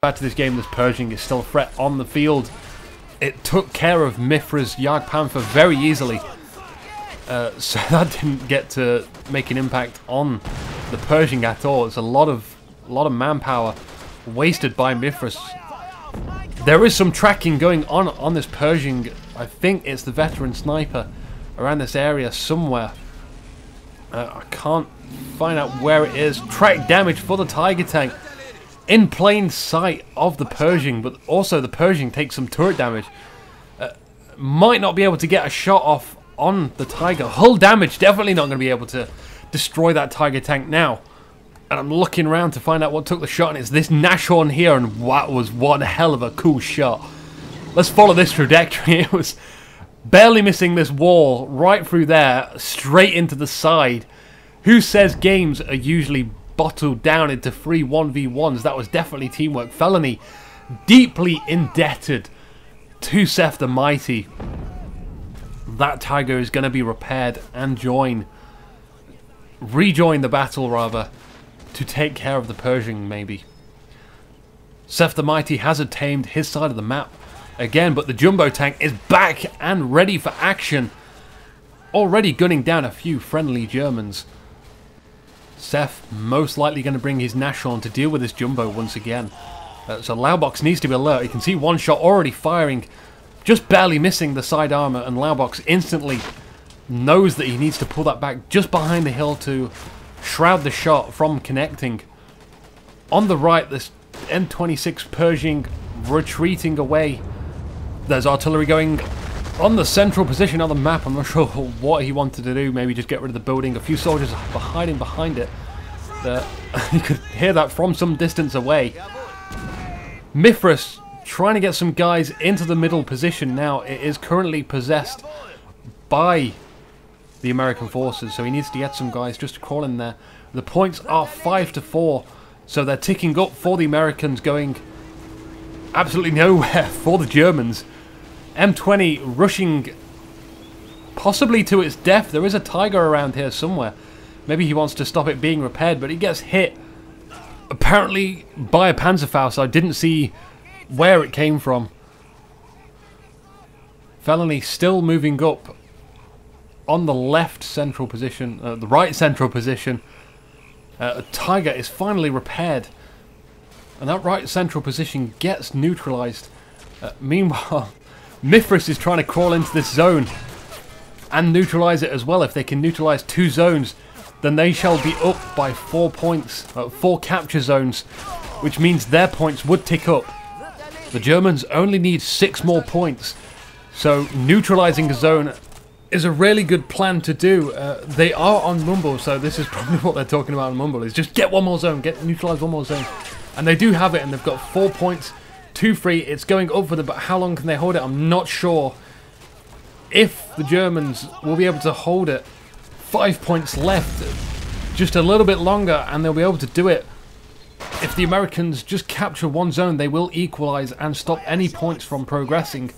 Back to this game, this Pershing is still a threat on the field. It took care of Mithra's Jagdpanther very easily. So that didn't get to make an impact on the Pershing at all. It's a lot of manpower wasted by Mithras. There is some tracking going on this Pershing. I think it's the veteran sniper around this area somewhere. I can't find out where it is. Track damage for the Tiger tank in plain sight of the Pershing, but also the Pershing takes some turret damage. Might not be able to get a shot off on the Tiger. Hull damage, definitely not going to be able to destroy that Tiger tank now. And I'm looking around to find out what took the shot, and it's this Nashorn here, and that was one hell of a cool shot. Let's follow this trajectory. It was barely missing this wall right through there, straight into the side. Who says games are usually bottled down into 3 1v1s? That was definitely teamwork. Felony deeply indebted to Seth the Mighty. That Tiger is going to be repaired and rejoin the battle rather, to take care of the Pershing maybe. Seth the Mighty has attained his side of the map again, but the Jumbo tank is back and ready for action. Already gunning down a few friendly Germans. Seth most likely going to bring his Nashorn to deal with this Jumbo once again. So Laubox needs to be alert. You can see one shot already firing, just barely missing the side armor, and Laubox instantly knows that he needs to pull that back just behind the hill to shroud the shot from connecting. On the right, this M26 Pershing retreating away. There's artillery going on the central position on the map. I'm not sure what he wanted to do. Maybe just get rid of the building. A few soldiers are hiding behind it. You could hear that from some distance away. Mithras trying to get some guys into the middle position now. It is currently possessed by the American forces, so he needs to get some guys just to crawl in there. The points are 5-4, so they're ticking up for the Americans, going absolutely nowhere for the Germans. M20 rushing possibly to its death. There is a Tiger around here somewhere. Maybe he wants to stop it being repaired, but he gets hit apparently by a Panzerfaust. I didn't see where it came from. Felony still moving up on the left central position, the right central position. Tiger is finally repaired, and that right central position gets neutralized. Meanwhile, Mithras is trying to crawl into this zone and neutralize it as well. If they can neutralize 2 zones, then they shall be up by 4 points, 4 capture zones, which means their points would tick up. The Germans only need 6 more points, so neutralizing a zone is a really good plan to do. They are on Mumble, so this is probably what they're talking about on Mumble, is just get one more zone, neutralize one more zone. And they do have it, and they've got 4 points, 2 free. It's going up for them, but how long can they hold it? I'm not sure if the Germans will be able to hold it. 5 points left, just a little bit longer, and they'll be able to do it. If the Americans just capture 1 zone, they will equalize and stop any points from progressing.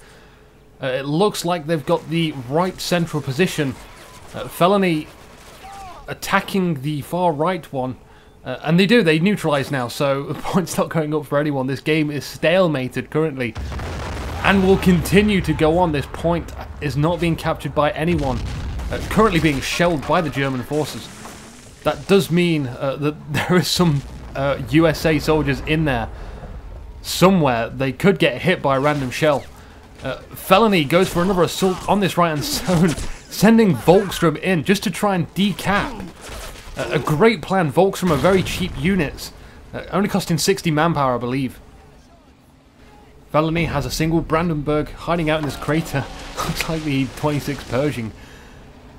It looks like they've got the right central position. Felony attacking the far right one. And they neutralize now, so the point's not going up for anyone. This game is stalemated currently, and will continue to go on. This point is not being captured by anyone. Currently being shelled by the German forces. That does mean that there is some USA soldiers in there somewhere. They could get hit by a random shell. Felony goes for another assault on this right-hand zone, sending Volkstrom in just to try and decap. A great plan. Volkstrom are very cheap units, only costing 60 manpower, I believe. Felony has a single Brandenburg hiding out in this crater. Looks like the 26 Pershing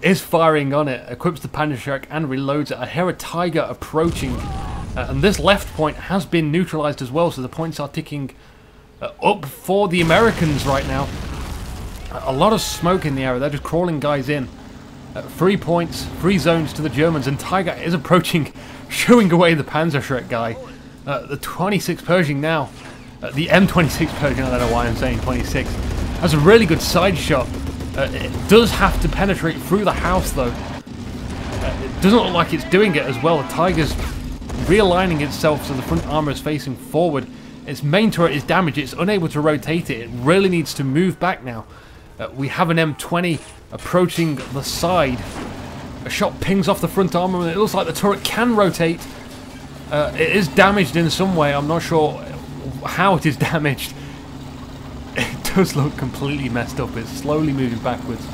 is firing on it, equips the Panzerschreck and reloads it. I hear a Tiger approaching, and this left point has been neutralized as well, so the points are ticking up for the Americans right now. A lot of smoke in the area. They're just crawling guys in. 3 points, 3 zones to the Germans, and Tiger is approaching, shooing away the Panzerschreck guy. The 26 Pershing now, the M26 Pershing, I don't know why I'm saying 26, has a really good side shot. It does have to penetrate through the house though. It doesn't look like it's doing it as well. The Tiger's realigning itself so the front armor is facing forward. Its main turret is damaged. It's unable to rotate it. It really needs to move back now. We have an M20 approaching the side. A shot pings off the front armor, and it looks like the turret can rotate. It is damaged in some way. I'm not sure how it is damaged. It does look completely messed up. It's slowly moving backwards.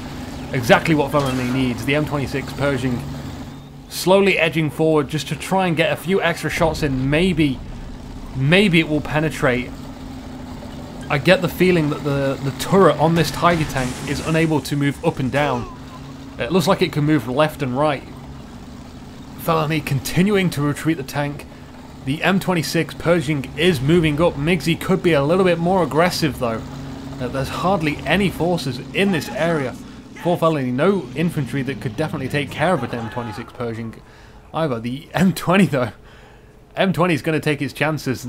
Exactly what Felony needs. The M26 Pershing slowly edging forward just to try and get a few extra shots in. Maybe it will penetrate. I get the feeling that the turret on this Tiger tank is unable to move up and down. It looks like it can move left and right. Felony continuing to retreat the tank. The M26 Pershing is moving up. Migsy could be a little bit more aggressive though. There's hardly any forces in this area for Felony. No infantry that could definitely take care of an M26 Pershing either. The M20 though. M20 is going to take his chances.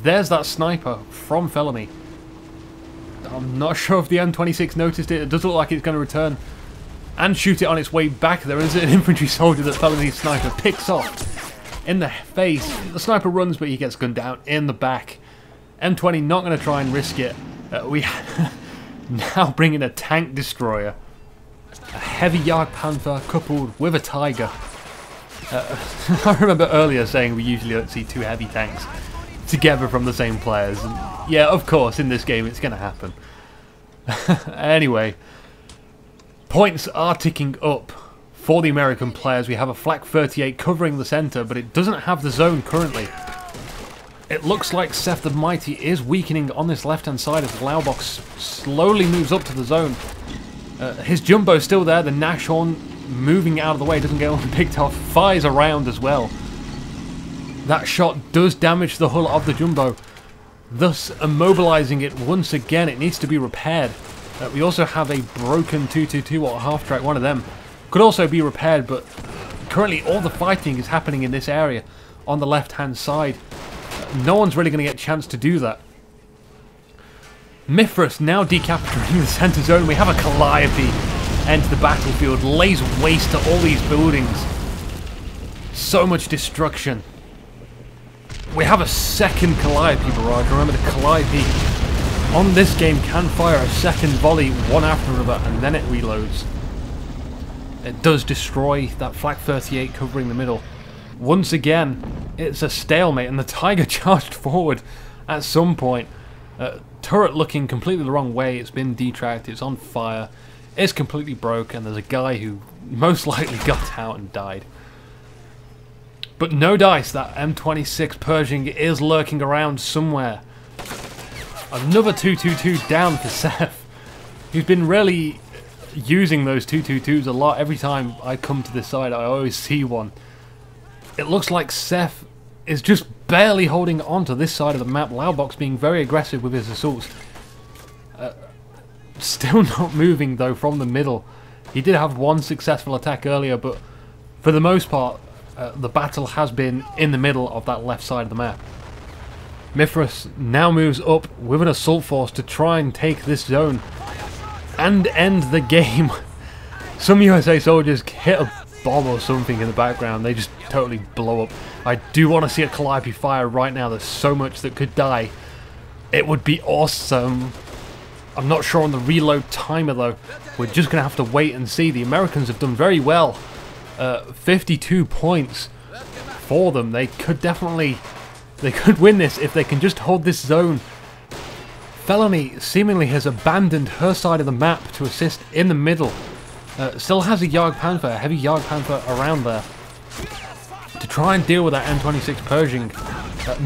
There's that sniper from Felony. I'm not sure if the M26 noticed it. It does look like it's going to return and shoot it on its way back. There is an infantry soldier that Felony's sniper picks off in the face. The sniper runs, but he gets gunned down in the back. M20 not going to try and risk it. We now bring in a tank destroyer. A heavy Jagdpanther coupled with a Tiger. I remember earlier saying we usually don't see two heavy tanks together from the same players. And yeah, of course, in this game it's going to happen. Anyway, points are ticking up for the American players. We have a Flak 38 covering the centre, but it doesn't have the zone currently. It looks like Seth the Mighty is weakening on this left-hand side as Laubox slowly moves up to the zone. His Jumbo's still there. The Nashorn moving out of the way, doesn't get one picked off, fires around as well. That shot does damage the hull of the Jumbo, thus immobilizing it once again. It needs to be repaired. We also have a broken 222 or half-track. One of them could also be repaired, but currently all the fighting is happening in this area on the left-hand side. No one's really going to get a chance to do that. Mithras now decapturing the center zone. We have a Calliope enter the battlefield, lays waste to all these buildings. So much destruction. We have a second Calliope barrage. Remember, the Calliope on this game can fire a second volley, one after another, and then it reloads. It does destroy that Flak 38 covering the middle. Once again, it's a stalemate, and the Tiger charged forward at some point. Turret looking completely the wrong way. It's been detracked. It's on fire. It's completely broke, and there's a guy who most likely got out and died. But no dice. That M26 Pershing is lurking around somewhere. Another 222 down for Seth, who's been really using those 222s a lot. Every time I come to this side, I always see one. It looks like Seth is just barely holding on to this side of the map. Laubox being very aggressive with his assaults. Still not moving though from the middle. He did have one successful attack earlier, but for the most part the battle has been in the middle of that left side of the map. Mithras now moves up with an assault force to try and take this zone and end the game. Some USA soldiers hit a bomb or something in the background. They just totally blow up. I do want to see a Calliope fire right now. There's so much that could die. It would be awesome. I'm not sure on the reload timer though. We're just going to have to wait and see. The Americans have done very well. 52 points for them. They could definitely... They could win this if they can just hold this zone. Felony seemingly has abandoned her side of the map to assist in the middle. Still has a Jagdpanther, a heavy Jagdpanther around there to try and deal with that M26 Pershing.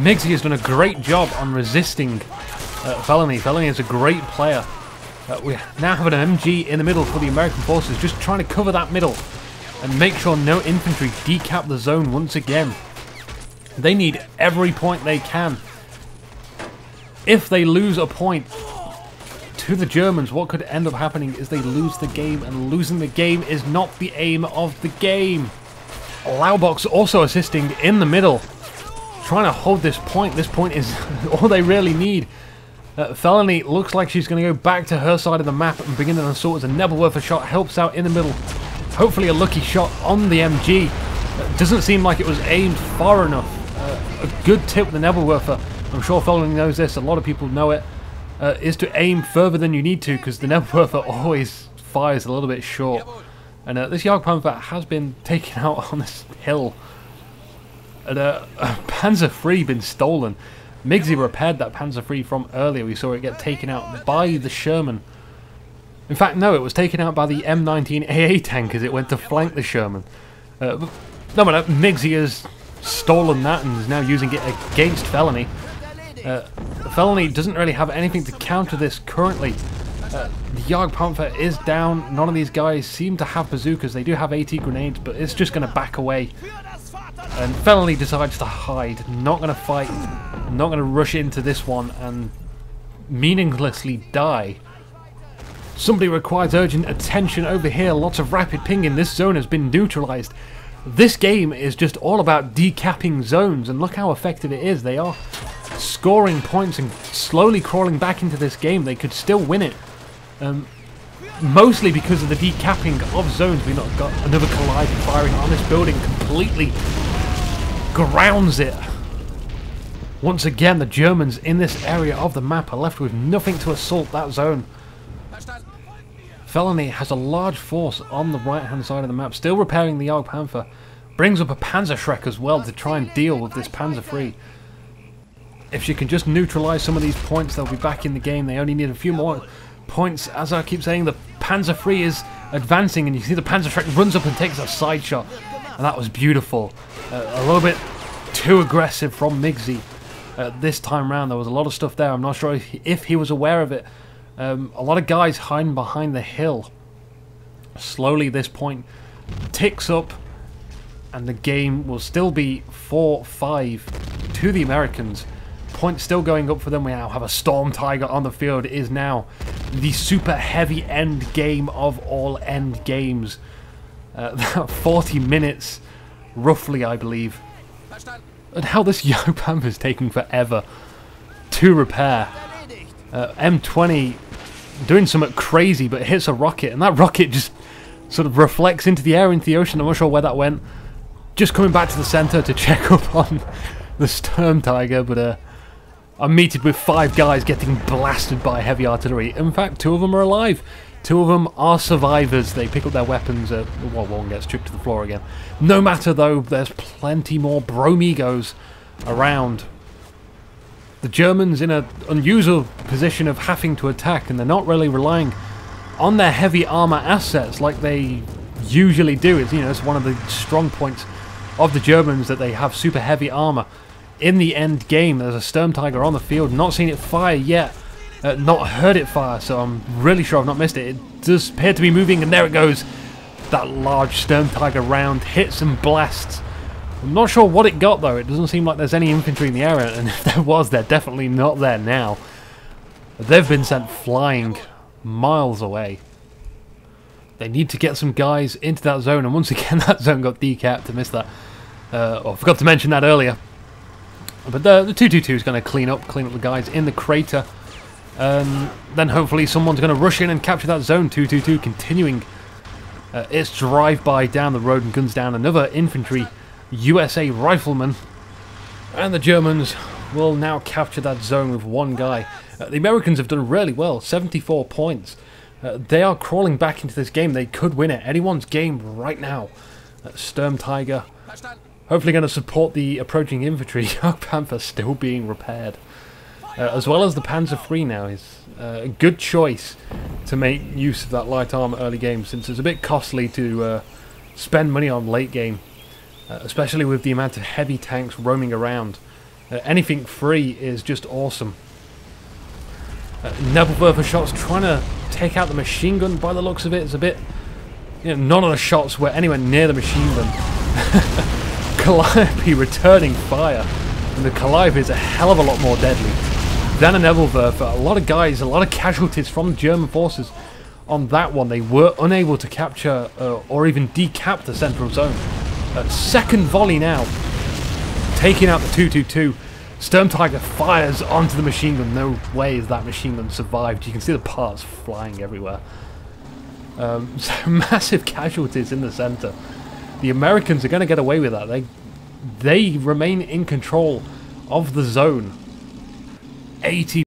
Migsy has done a great job on resisting Felony. Felony is a great player. We now have an MG in the middle for the American forces, just trying to cover that middle and make sure no infantry decap the zone once again. They need every point they can. If they lose a point to the Germans, what could end up happening is they lose the game, and losing the game is not the aim of the game. Laubox also assisting in the middle, trying to hold this point. This point is all they really need. Felony looks like she's going to go back to her side of the map and begin an assault as a Nebelwerfer shot helps out in the middle. Hopefully a lucky shot on the MG. Doesn't seem like it was aimed far enough. A good tip with the Nebelwerfer I'm sure Felony knows this, a lot of people know it, is to aim further than you need to, because the Nebelwerfer always fires a little bit short. And this Jagdpanther has been taken out on this hill. And a Panzer III been stolen. Migsy repaired that Panzer III from earlier. We saw it get taken out by the Sherman. In fact, no, it was taken out by the M19 AA tank as it went to flank the Sherman. No, but Migsy has stolen that and is now using it against Felony. Felony doesn't really have anything to counter this currently. The Jagdpanther is down. None of these guys seem to have bazookas. They do have AT grenades, but it's just going to back away. And Felony decides to hide. Not going to fight. Not going to rush into this one and meaninglessly die. Somebody requires urgent attention over here. Lots of rapid pinging. This zone has been neutralized. This game is just all about decapping zones, and look how effective it is. They are scoring points and slowly crawling back into this game. They could still win it. Mostly because of the decapping of zones. We've not got another collide firing on this building. Completely grounds it. Once again, the Germans in this area of the map are left with nothing to assault that zone. Felony has a large force on the right hand side of the map, still repairing the Jagdpanther. Brings up a Panzerschreck as well to try and deal with this Panzer III. If she can just neutralise some of these points, they'll be back in the game. They only need a few more points. As I keep saying, the Panzer III is advancing, and you see the Panzerschreck runs up and takes a side shot. And that was beautiful. A little bit too aggressive from Migsy. This time round, there was a lot of stuff there. I'm not sure if he was aware of it. A lot of guys hiding behind the hill. Slowly this point ticks up, and the game will still be 4-5 to the Americans. Points still going up for them. We now have a Storm Tiger on the field. It is now the super heavy end game of all end games. 40 minutes roughly, I believe. And how this Jagdpanther is taking forever to repair. M20 doing something crazy, but hits a rocket, and that rocket just sort of reflects into the air, into the ocean. I'm not sure where that went. Just coming back to the centre to check up on the Storm Tiger, but I'm meted with 5 guys getting blasted by heavy artillery. In fact, 2 of them are alive. 2 of them are survivors. They pick up their weapons. Well, one gets stripped to the floor again. No matter though, there's plenty more Bromigos around. The Germans in an unusual position of having to attack, and they're not really relying on their heavy armor assets like they usually do. It's, you know, it's one of the strong points of the Germans that they have super heavy armor. In the end game, there's a Storm Tiger on the field. Not seen it fire yet. Not heard it fire, so I'm really sure I've not missed it. It does appear to be moving, and there it goes. That large Storm Tiger round hits and blasts. I'm not sure what it got though. It doesn't seem like there's any infantry in the area, and if there was, they're definitely not there now. They've been sent flying miles away. They need to get some guys into that zone, and once again that zone got decapped. I missed that. I forgot to mention that earlier. But the 222 is going to clean up the guys in the crater. Then hopefully someone's going to rush in and capture that zone. 222 continuing its drive-by down the road and guns down another infantry USA rifleman. And the Germans will now capture that zone with 1 guy. The Americans have done really well, 74 points. They are crawling back into this game. They could win it. Anyone's game right now. Storm Tiger hopefully going to support the approaching infantry. Jagdpanther still being repaired. As well as the Panzer III now is a good choice to make use of that light armor early game, since it's a bit costly to spend money on late game, especially with the amount of heavy tanks roaming around. Anything free is just awesome. Nebelwerfer shots trying to take out the machine gun. By the looks of it, it's a bit, you know, none of the shots were anywhere near the machine gun. Calliope returning fire, and the Calliope is a hell of a lot more deadly than a Nebelwerfer. A lot of guys, a lot of casualties from German forces on that one. They were unable to capture or even decap the central zone. Second volley now, taking out the 222. Storm Tiger fires onto the machine gun. No way is that machine gun survived. You can see the parts flying everywhere. So massive casualties in the center. The Americans are going to get away with that. They remain in control of the zone. 80